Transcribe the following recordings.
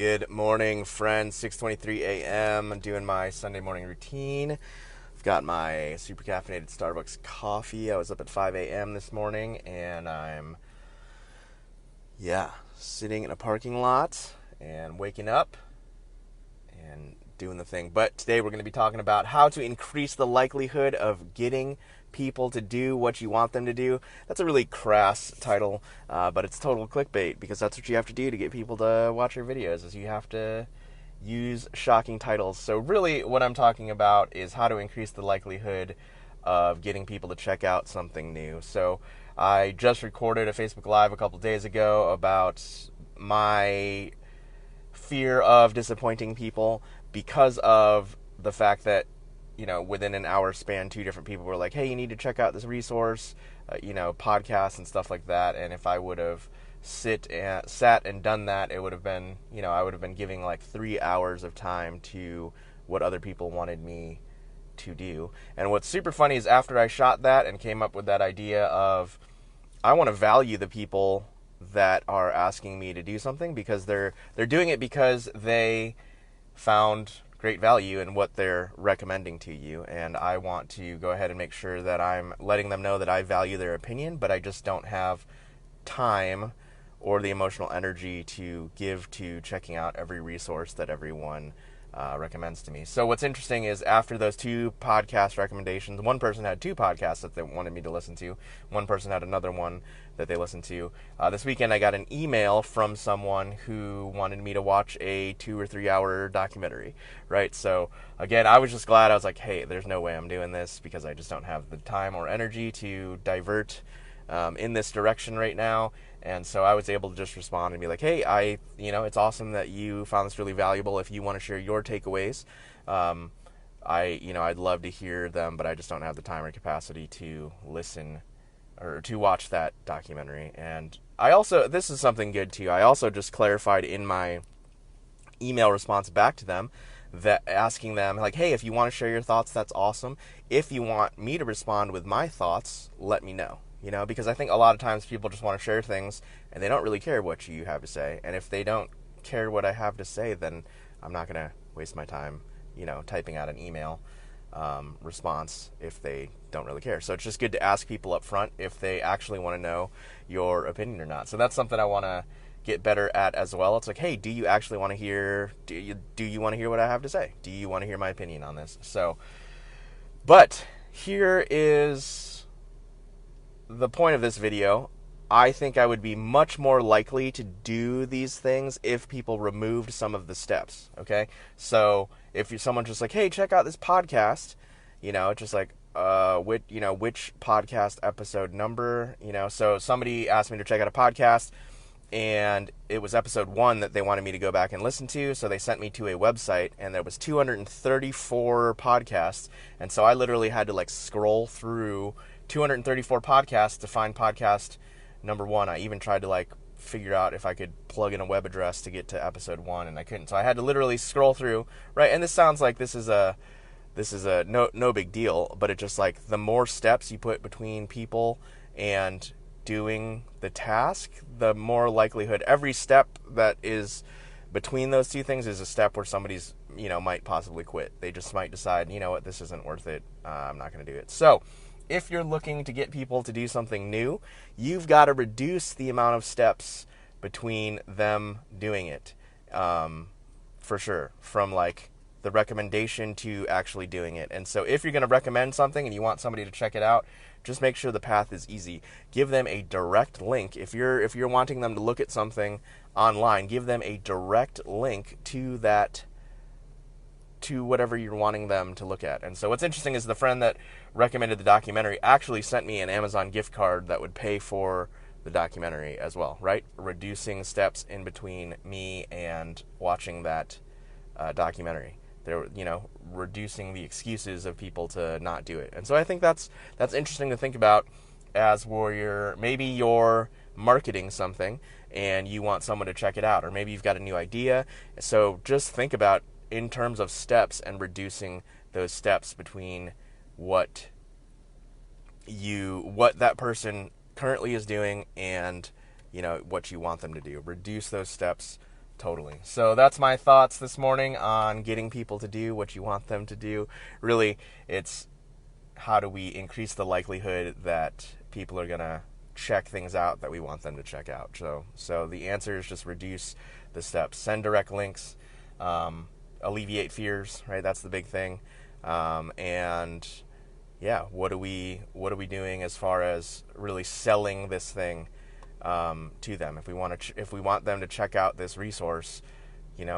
Good morning, friends. 6:23 a.m. I'm doing my Sunday morning routine. I've got my super caffeinated Starbucks coffee. I was up at 5 a.m. this morning, and I'm, sitting in a parking lot and waking up and doing the thing. But today we're going to be talking about how to increase the likelihood of getting people to do what you want them to do. That's a really crass title, but it's total clickbait, because that's what you have to do to get people to watch your videos, is you have to use shocking titles. So really what I'm talking about is how to increase the likelihood of getting people to check out something new. So I just recorded a Facebook Live a couple days ago about my fear of disappointing people because of the fact that, within an hour span, two different people were like, hey, you need to check out this resource, podcasts and stuff like that. And if I would have sat and done that, it would have been, I would have been giving like 3 hours of time to what other people wanted me to do. And what's super funny is after I shot that and came up with that idea of, I want to value the people that are asking me to do something, because they're doing it because they found great value in what they're recommending to you, and I want to go ahead and make sure that I'm letting them know that I value their opinion, but I just don't have time or the emotional energy to give to checking out every resource that everyone recommends to me. So what's interesting is, after those two podcast recommendations, one person had two podcasts that they wanted me to listen to, one person had another one that they listened to. This weekend I got an email from someone who wanted me to watch a 2 or 3 hour documentary, right? So again, I was just glad. I was like, hey, there's no way I'm doing this, because I just don't have the time or energy to divert in this direction right now. And so I was able to just respond and be like, hey, it's awesome that you found this really valuable. If you want to share your takeaways, I'd love to hear them, but I just don't have the time or capacity to listen or to watch that documentary. And this is something good too, I also just clarified in my email response back to them, that asking them like, hey, if you want to share your thoughts, that's awesome. If you want me to respond with my thoughts, let me know. Because I think a lot of times people just want to share things and they don't really care what you have to say. And if they don't care what I have to say, then I'm not going to waste my time, typing out an email response if they don't really care. So it's just good to ask people up front if they actually want to know your opinion or not. So that's something I want to get better at as well. It's like, hey, do you actually want to hear, do you want to hear what I have to say? Do you want to hear my opinion on this? So, but here is the point of this video. I think I would be much more likely to do these things if people removed some of the steps, okay? So if someone's just like, hey, check out this podcast, just like, which podcast episode number, so somebody asked me to check out a podcast, and it was episode 1 that they wanted me to go back and listen to, so they sent me to a website, and there was 234 podcasts, and so I literally had to scroll through 234 podcasts to find podcast number 1. I even tried to figure out if I could plug in a web address to get to episode 1, and I couldn't. So I had to literally scroll through, right? And this sounds like this is a no big deal, but it's just the more steps you put between people and doing the task, the more likelihood. Every step that is between those two things is a step where somebody's might possibly quit. They just might decide, what, this isn't worth it. I'm not going to do it. So if you're looking to get people to do something new, you've got to reduce the amount of steps between them doing it, for sure, from the recommendation to actually doing it. And so if you're going to recommend something and you want somebody to check it out, just make sure the path is easy. Give them a direct link. If you're wanting them to look at something online, give them a direct link to that, to whatever you're wanting them to look at. And so what's interesting is the friend that recommended the documentary actually sent me an Amazon gift card that would pay for the documentary as well, right? Reducing steps in between me and watching that documentary. They're, reducing the excuses of people to not do it. And so I think that's interesting to think about as maybe you're marketing something and you want someone to check it out, or maybe you've got a new idea. So just think about in terms of steps and reducing those steps between what that person currently is doing and what you want them to do. Reduce those steps Totally. So that's my thoughts this morning on getting people to do what you want them to do. Really, it's how do we increase the likelihood that people are going to check things out that we want them to check out. So the answer is just reduce the steps. Send direct links, alleviate fears, right? That's the big thing. And yeah, what are we doing as far as really selling this thing to them? If we want them to check out this resource,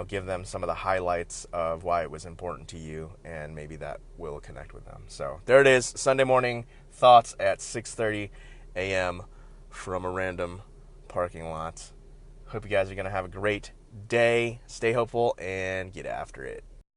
give them some of the highlights of why it was important to you, and maybe that will connect with them. So there it is, Sunday morning thoughts at 6:30 a.m. from a random parking lot. Hope you guys are going to have a great day. Stay hopeful and get after it.